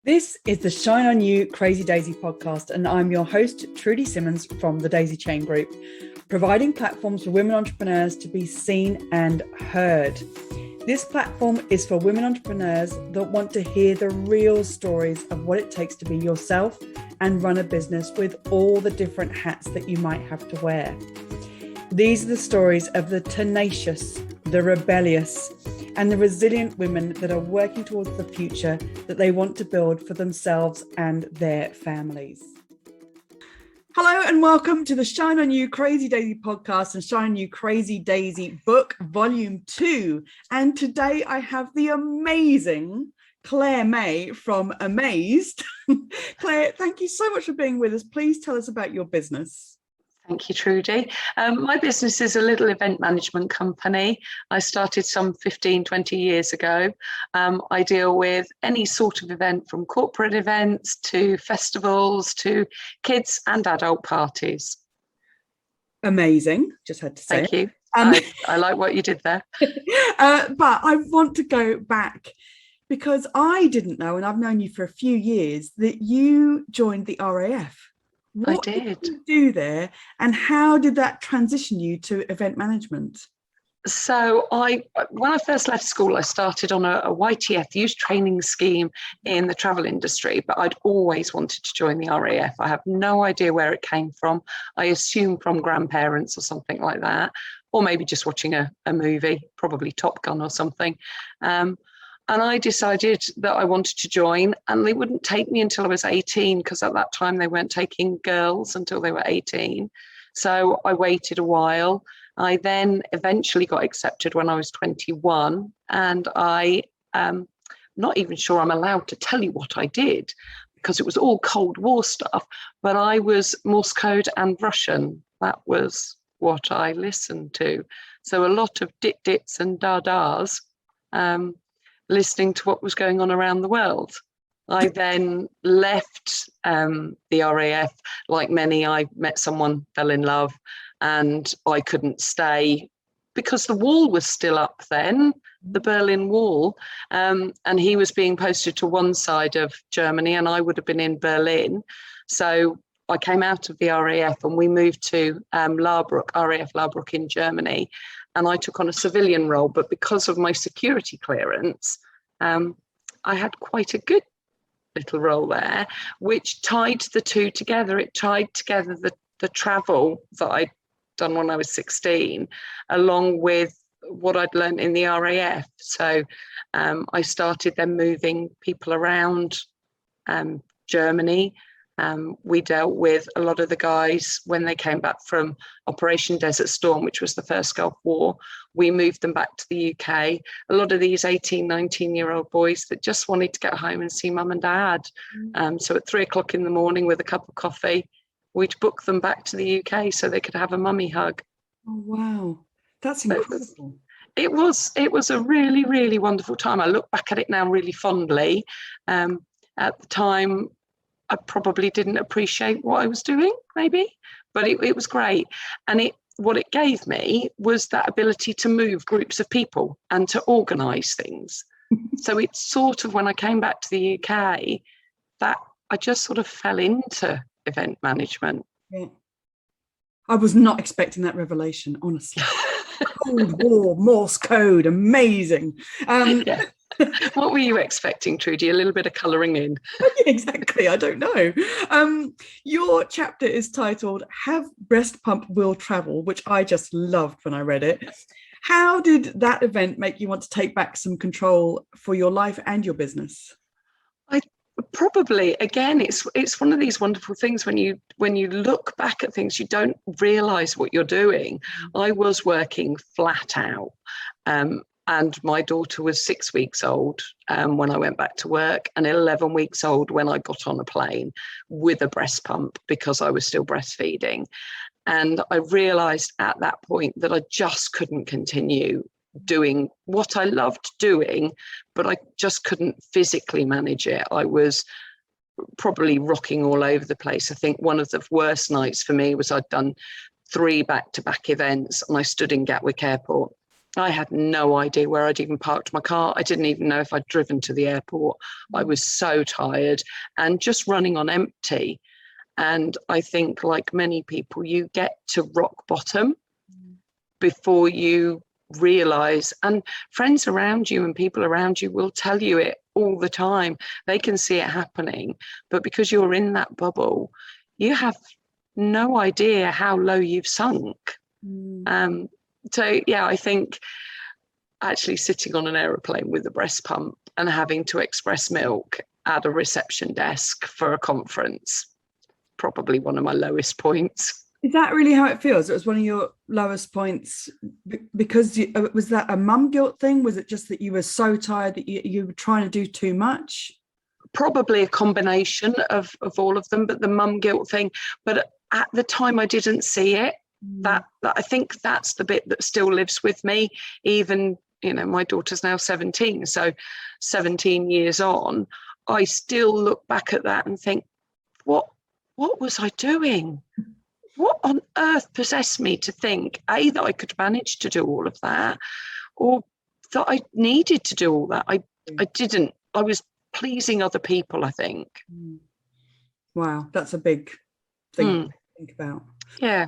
This is the Shine On You Crazy Daisy podcast, and I'm your host, Trudy Simmons from the Daisy Chain Group, providing platforms for women entrepreneurs to be seen and heard. This platform is for women entrepreneurs that want to hear the real stories of what it takes to be yourself and run a business with all the different hats that you might have to wear. These are the stories of the tenacious, the rebellious, and the resilient women that are working towards the future that they want to build for themselves and their families. Hello and welcome to the Shine On You Crazy Daisy podcast and Shine On You Crazy Daisy book volume 2. And today I have the amazing Claire May from Amazed. Claire, thank you so much for being with us. Please tell us about your business. Thank you, Trudy. My business is a little event management company. I started some 15, 20 years ago. I deal with any sort of event, from corporate events to festivals to kids and adult parties. Amazing. Just had to say. Thank you. I like what you did there. But I want to go back because I didn't know, and I've known you for a few years, that you joined the RAF. What did you do there, and how did that transition you to event management? So when I first left school, I started on a YTF, youth training scheme in the travel industry, but I'd always wanted to join the RAF. I have no idea where it came from. I assume from grandparents or something like that, or maybe just watching a movie, probably Top Gun or something. And I decided that I wanted to join, and they wouldn't take me until I was 18, because at that time they weren't taking girls until they were 18. So I waited a while. I then eventually got accepted when I was 21, and I'm not even sure I'm allowed to tell you what I did because it was all Cold War stuff, but I was Morse code and Russian. That was what I listened to. So a lot of dit-dits and da-das. Listening to what was going on around the world. I then left the RAF. Like many, I met someone, fell in love, and I couldn't stay because the wall was still up then, the Berlin Wall, and he was being posted to one side of Germany and I would have been in Berlin. So I came out of the RAF and we moved to RAF Labruck in Germany. And I took on a civilian role, but because of my security clearance, I had quite a good little role there, which tied the two together. It tied together the travel that I'd done when I was 16, along with what I'd learned in the RAF. So I started then moving people around Germany. We dealt with a lot of the guys when they came back from Operation Desert Storm, which was the first Gulf War. We moved them back to the UK. A lot of these 18, 19-year-old boys that just wanted to get home and see mum and dad. So at 3 o'clock in the morning with a cup of coffee, we'd book them back to the UK so they could have a mummy hug. Oh, wow. That's incredible. It was a really, really wonderful time. I look back at it now really fondly. At the time, I probably didn't appreciate what I was doing, maybe, but it was great. And what it gave me was that ability to move groups of people and to organise things. So it's sort of, when I came back to the UK, that I just sort of fell into event management. Yeah. I was not expecting that revelation, honestly. Cold War, Morse code, amazing. Yeah. What were you expecting, Trudy? A little bit of colouring in. Exactly, I don't know. Your chapter is titled Have Breast Pump Will Travel, which I just loved when I read it. How did that event make you want to take back some control for your life and your business? Probably, again, it's one of these wonderful things when you look back at things, you don't realise what you're doing. I was working flat out. And my daughter was 6 weeks old when I went back to work, and 11 weeks old when I got on a plane with a breast pump because I was still breastfeeding. And I realised at that point that I just couldn't continue doing what I loved doing, but I just couldn't physically manage it. I was probably rocking all over the place. I think one of the worst nights for me was I'd done 3 back-to-back events and I stood in Gatwick Airport I had no idea where I'd even parked my car. I didn't even know if I'd driven to the airport. I was so tired and just running on empty. And I think, like many people, you get to rock bottom before you realize, and friends around you and people around you will tell you it all the time. They can see it happening, but because you're in that bubble, you have no idea how low you've sunk. So yeah, I think actually sitting on an aeroplane with a breast pump and having to express milk at a reception desk for a conference, probably one of my lowest points. Is that really how it feels? It was one of your lowest points because was that a mum guilt thing? Was it just that you were so tired that you were trying to do too much? Probably a combination of all of them, but the mum guilt thing. But at the time, I didn't see it. That I think that's the bit that still lives with me. Even, my daughter's now 17, so 17 years on, I still look back at that and think, what was I doing? What on earth possessed me to think, A, that I could manage to do all of that, or that I needed to do all that? I didn't. I was pleasing other people, I think. Wow, that's a big thing to think about. Yeah.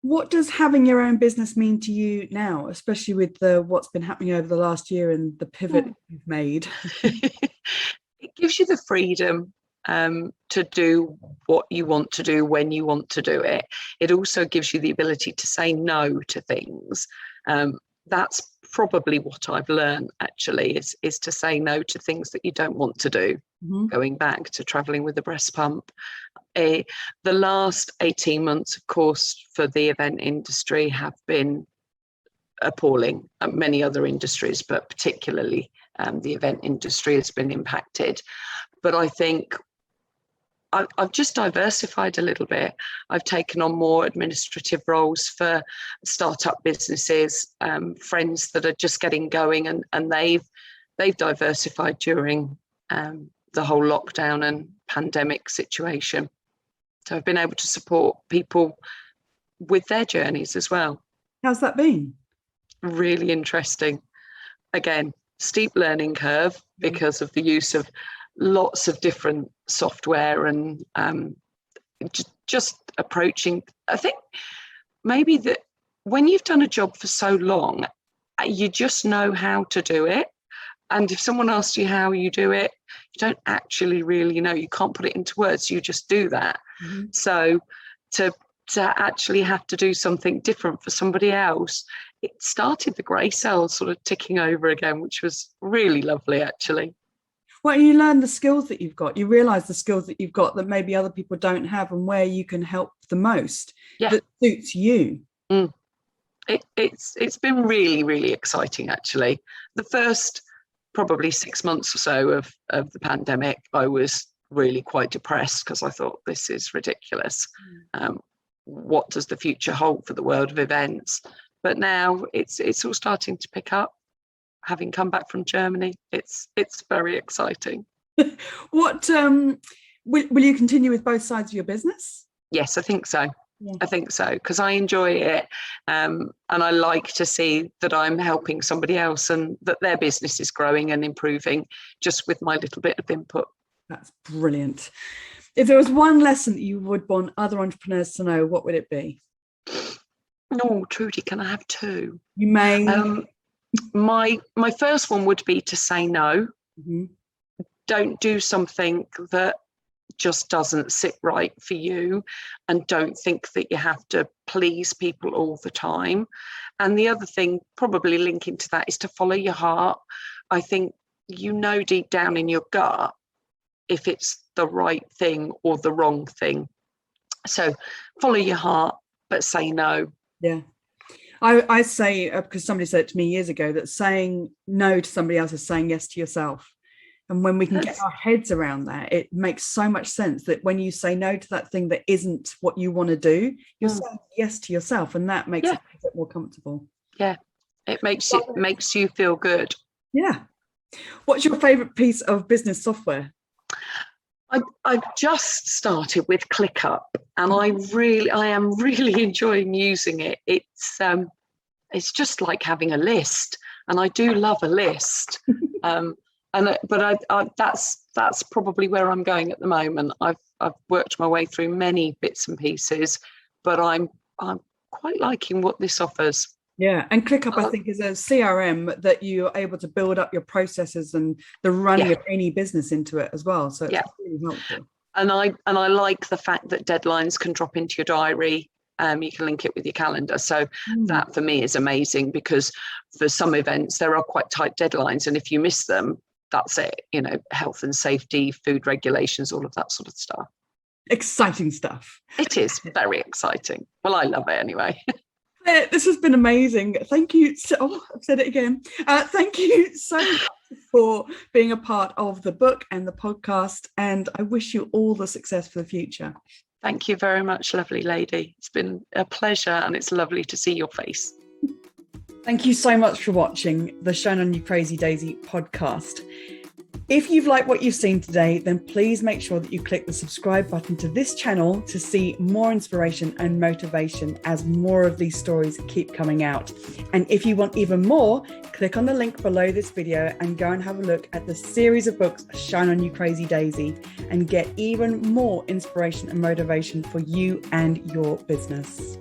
What does having your own business mean to you now, especially with what's been happening over the last year and the pivot you've made? It gives you the freedom to do what you want to do when you want to do it. It also gives you the ability to say no to things. That's probably what I've learned, actually, is to say no to things that you don't want to do. Going back to traveling with a breast pump. The last 18 months, of course, for the event industry have been appalling. Many other industries, but particularly the event industry has been impacted. But I think I've just diversified a little bit. I've taken on more administrative roles for startup businesses, friends that are just getting going, and they've diversified during the whole lockdown and pandemic situation. So I've been able to support people with their journeys as well. How's that been? Really interesting. Again, steep learning curve because of the use of lots of different software and just approaching. I think maybe that when you've done a job for so long, you just know how to do it. And if someone asks you how you do it, you don't actually really know. You can't put it into words. You just do that. So to actually have to do something different for somebody else, it started the grey cells sort of ticking over again, which was really lovely, actually. Well, you learn the skills that you've got. You realise the skills that you've got that maybe other people don't have, and where you can help the most that suits you. It's been really, really exciting, actually. The first probably 6 months or so of the pandemic, I was really quite depressed because I thought, this is ridiculous. What does the future hold for the world of events? But now it's all starting to pick up. Having come back from Germany, it's very exciting. What will you continue with both sides of your business? Yes, I think so. I think so, because I enjoy it, and I like to see that I'm helping somebody else and that their business is growing and improving just with my little bit of input. That's brilliant. If there was one lesson that you would want other entrepreneurs to know, what would it be? Oh, Trudy, can I have two? You may. My first one would be to say no. Don't do something that just doesn't sit right for you, and don't think that you have to please people all the time. And the other thing, probably linking to that, is to follow your heart. I think deep down in your gut if it's the right thing or the wrong thing. So follow your heart, but say no. Yeah. I say, because somebody said it to me years ago, that saying no to somebody else is saying yes to yourself. And when we can get our heads around that, it makes so much sense that when you say no to that thing that isn't what you want to do, you're saying yes to yourself, and that makes it a bit more comfortable. Yeah, it makes you feel good. Yeah. What's your favorite piece of business software? I've just started with ClickUp, and I am really enjoying using it. It's it's just like having a list, and I do love a list. That's probably where I'm going at the moment. I've worked my way through many bits and pieces, but I'm quite liking what this offers. Yeah, and ClickUp, I think, is a CRM that you're able to build up your processes and the running of any business into it as well. So it's really helpful. And I like the fact that deadlines can drop into your diary. You can link it with your calendar. So that for me is amazing, because for some events there are quite tight deadlines, and if you miss them, that's it. You know, health and safety, food regulations, all of that sort of stuff. Exciting stuff. It is very exciting. Well, I love it anyway. This has been amazing. Thank you. I've said it again. Thank you so much for being a part of the book and the podcast. And I wish you all the success for the future. Thank you very much, lovely lady. It's been a pleasure, and it's lovely to see your face. Thank you so much for watching the Shine On You Crazy Daisy podcast. If you've liked what you've seen today, then please make sure that you click the subscribe button to this channel to see more inspiration and motivation as more of these stories keep coming out. And if you want even more, click on the link below this video and go and have a look at the series of books Shine On You Crazy Daisy, and get even more inspiration and motivation for you and your business.